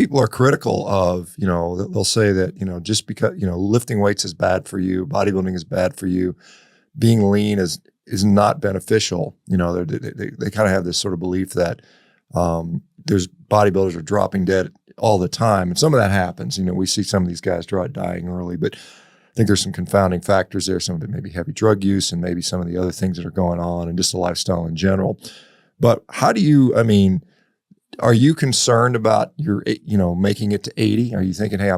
people are critical of, they'll say that, just because, lifting weights is bad for you, bodybuilding is bad for you, being lean is not beneficial. They kind of have this sort of belief that there's bodybuilders are dropping dead all the time. And some of that happens. We see some of these guys dying early, but I think there's some confounding factors there. Some of it may be heavy drug use and maybe some of the other things that are going on and just the lifestyle in general. But how do you, are you concerned about your, making it to 80? Are you thinking, hey,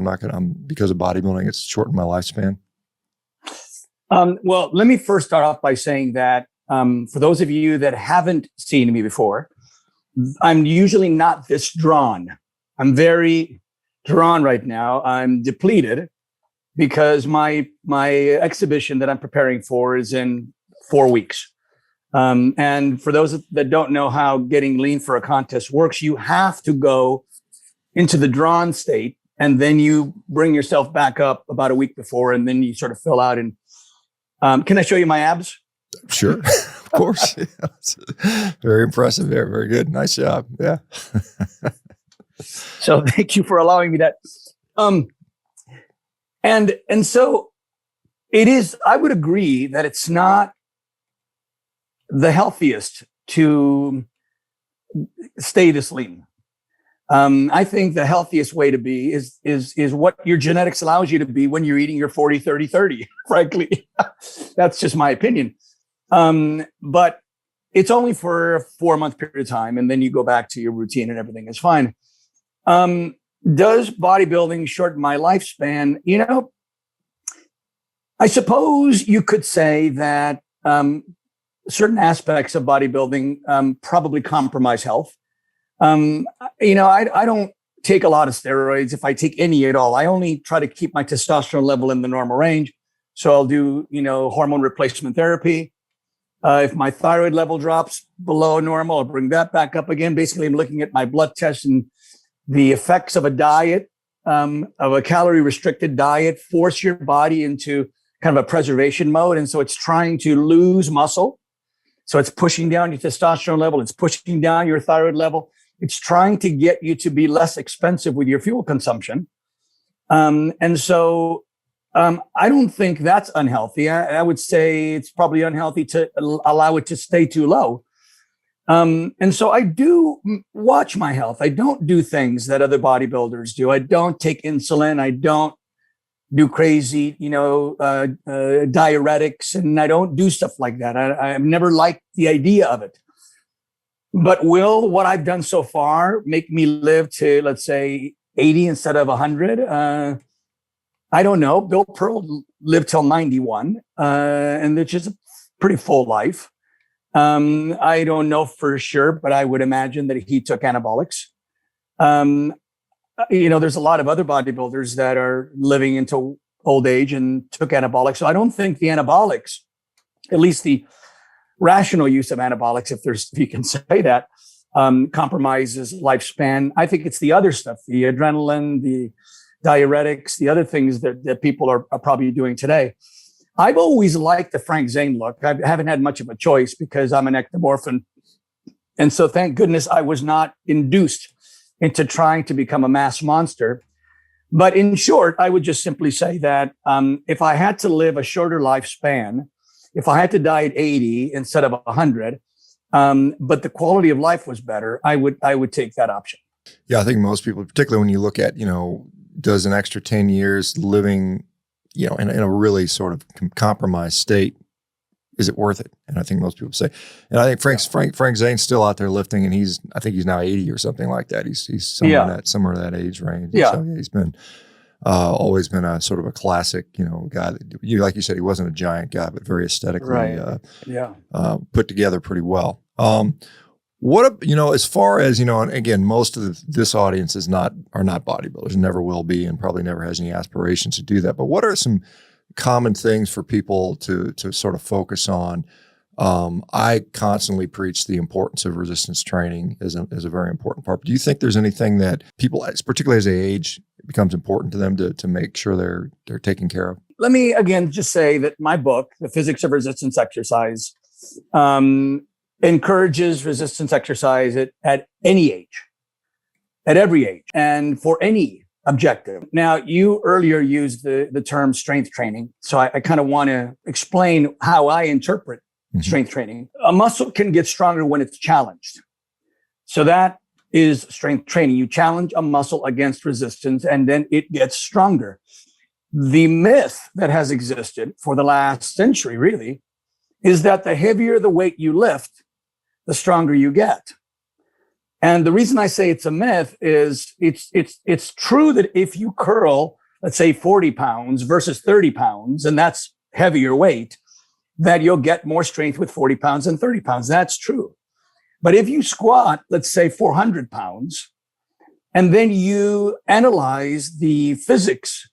because of bodybuilding, it's shortened my lifespan? Well, let me first start off by saying that for those of you that haven't seen me before, I'm usually not this drawn. I'm very drawn right now. I'm depleted because my exhibition that I'm preparing for is in 4 weeks. And for those that don't know how getting lean for a contest works, you have to go into the drawn state and then you bring yourself back up about a week before, and then you sort of fill out. And can I show you my abs? Sure, of course. Yeah. Very impressive there. Very good. Nice job. Yeah. So thank you for allowing me that. And so it is, I would agree that it's not the healthiest to stay this lean. I think the healthiest way to be is what your genetics allows you to be when you're eating your 40, 30, 30, frankly. That's just my opinion. But it's only for a 4-month period of time, and then you go back to your routine and everything is fine. Does bodybuilding shorten my lifespan? I suppose you could say that certain aspects of bodybuilding probably compromise health. I don't take a lot of steroids, if I take any at all. I only try to keep my testosterone level in the normal range. So I'll do, hormone replacement therapy. If my thyroid level drops below normal, I'll bring that back up again. Basically, I'm looking at my blood tests and the effects of a diet, of a calorie restricted diet, force your body into kind of a preservation mode. And so it's trying to lose muscle. So it's pushing down your testosterone level. It's pushing down your thyroid level. It's trying to get you to be less expensive with your fuel consumption. And so I don't think that's unhealthy. I would say it's probably unhealthy to allow it to stay too low. And so I do watch my health. I don't do things that other bodybuilders do. I don't take insulin. I don't do crazy, diuretics, and I don't do stuff like that. I've never liked the idea of it. But will what I've done so far make me live to, let's say, 80 instead of 100? I don't know. Bill Pearl lived till 91, and it's just a pretty full life. I don't know for sure, but I would imagine that he took anabolics. There's a lot of other bodybuilders that are living into old age and took anabolics. So I don't think the anabolics, at least the rational use of anabolics, if you can say that, compromises lifespan. I think it's the other stuff, the adrenaline, the diuretics, the other things that people are probably doing today. I've always liked the Frank Zane look. I haven't had much of a choice because I'm an ectomorph. And so thank goodness I was not induced into trying to become a mass monster. But in short, I would just simply say that if I had to live a shorter lifespan, if I had to die at 80 instead of 100, but the quality of life was better, I would take that option. Yeah, I think most people, particularly when you look at, does an extra 10 years living, in a really sort of compromised state, is it worth it? And I think most people say, and I think Frank Zane's still out there lifting, and I think he's now 80 or something like that. He's somewhere in that age range. Yeah. So he's been always been a sort of a classic, guy that like you said, he wasn't a giant guy, but very aesthetically put together pretty well. As far as, and again, most of this audience are not bodybuilders, never will be, and probably never has any aspirations to do that. But what are some common things for people to sort of focus on? I constantly preach the importance of resistance training as a very important part. But do you think there's anything that people, particularly as they age, it becomes important to them to make sure they're taken care of? Let me again just say that my book, The Physics of Resistance Exercise, encourages resistance exercise at any age. at every age and for any objective. Now, you earlier used the term strength training. So I kind of want to explain how I interpret strength training. A muscle can get stronger when it's challenged. So that is strength training. You challenge a muscle against resistance and then it gets stronger. The myth that has existed for the last century really is that the heavier the weight you lift, the stronger you get. And the reason I say it's a myth is it's true that if you curl, let's say 40 pounds versus 30 pounds, and that's heavier weight, that you'll get more strength with 40 pounds than 30 pounds. That's true. But if you squat, let's say 400 pounds, and then you analyze the physics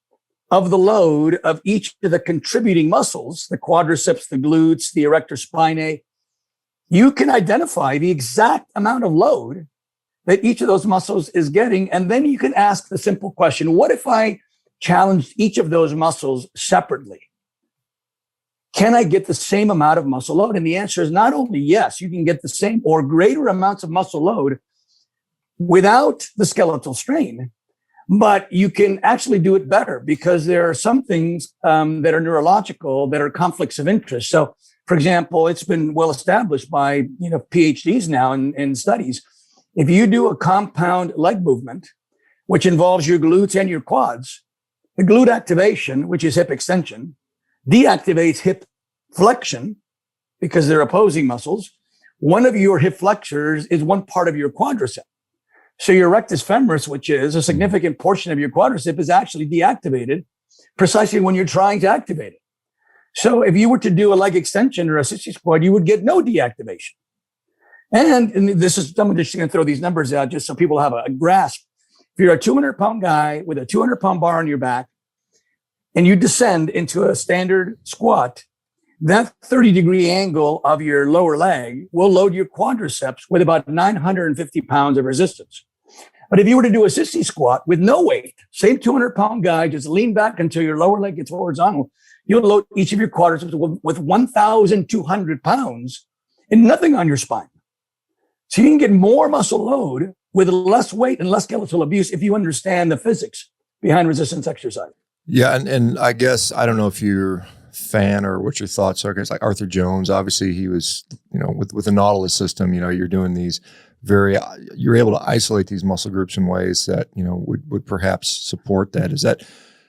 of the load of each of the contributing muscles, the quadriceps, the glutes, the erector spinae, you can identify the exact amount of load that each of those muscles is getting. And then you can ask the simple question, what if I challenged each of those muscles separately? Can I get the same amount of muscle load? And the answer is not only yes, you can get the same or greater amounts of muscle load without the skeletal strain, but you can actually do it better because there are some things that are neurological that are conflicts of interest. So, for example, it's been well established by PhDs now in studies. If you do a compound leg movement, which involves your glutes and your quads, the glute activation, which is hip extension, deactivates hip flexion because they're opposing muscles. One of your hip flexors is one part of your quadricep. So your rectus femoris, which is a significant portion of your quadricep, is actually deactivated precisely when you're trying to activate it. So if you were to do a leg extension or a sissy squat, you would get no deactivation. And this is, I'm just going to throw these numbers out just so people have a grasp. If you're a 200-pound guy with a 200-pound bar on your back and you descend into a standard squat, that 30-degree angle of your lower leg will load your quadriceps with about 950 pounds of resistance. But if you were to do a sissy squat with no weight, same 200-pound guy, just lean back until your lower leg gets horizontal, you'll load each of your quadriceps with 1,200 pounds and nothing on your spine. So you can get more muscle load with less weight and less skeletal abuse if you understand the physics behind resistance exercise. Yeah, and I guess, I don't know if you're a fan or what your thoughts are. Guys like Arthur Jones, obviously he was, with the Nautilus system, you're doing these you're able to isolate these muscle groups in ways that, would perhaps support that.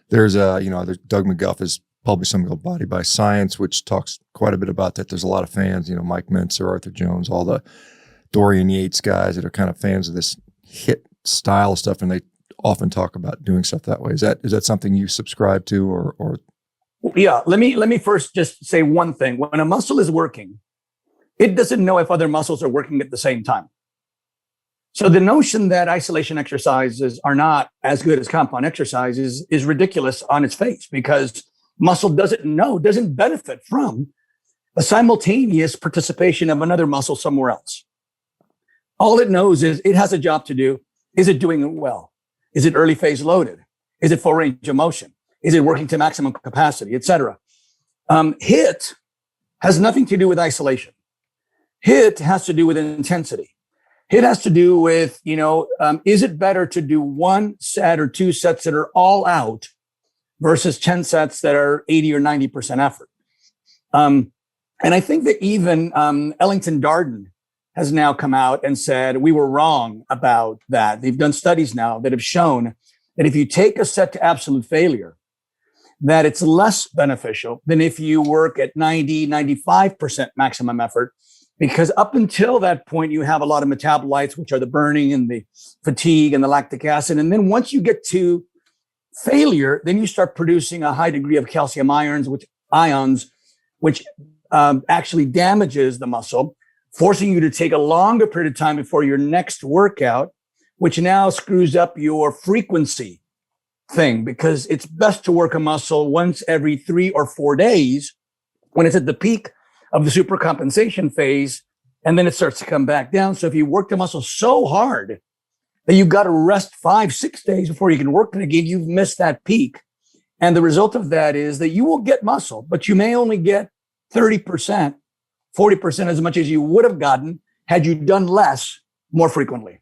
There's Doug McGuff has published something called Body by Science, which talks quite a bit about that. There's a lot of fans, Mike Mentzer, Arthur Jones, all the Dorian Yates guys that are kind of fans of this HIIT style stuff, and they often talk about doing stuff that way. Is that something you subscribe to, or? Yeah, let me first just say one thing. When a muscle is working, it doesn't know if other muscles are working at the same time. So the notion that isolation exercises are not as good as compound exercises is ridiculous on its face, because muscle doesn't benefit from a simultaneous participation of another muscle somewhere else. All it knows is it has a job to do. Is it doing it well? Is it early phase loaded? Is it full range of motion? Is it working to maximum capacity, et cetera? HIIT has nothing to do with isolation. HIIT has to do with intensity. HIIT has to do with, is it better to do one set or two sets that are all out versus 10 sets that are 80 or 90% effort? And I think that even Ellington Darden has now come out and said, we were wrong about that. They've done studies now that have shown that if you take a set to absolute failure, that it's less beneficial than if you work at 90, 95% maximum effort, because up until that point, you have a lot of metabolites, which are the burning and the fatigue and the lactic acid. And then once you get to failure, then you start producing a high degree of calcium ions, which actually damages the muscle, forcing you to take a longer period of time before your next workout, which now screws up your frequency thing, because it's best to work a muscle once every 3 or 4 days when it's at the peak of the supercompensation phase, and then it starts to come back down. So if you work the muscle so hard that you've got to rest 5-6 days before you can work it again, you've missed that peak. And the result of that is that you will get muscle, but you may only get 30%, 40% as much as you would have gotten had you done less more frequently.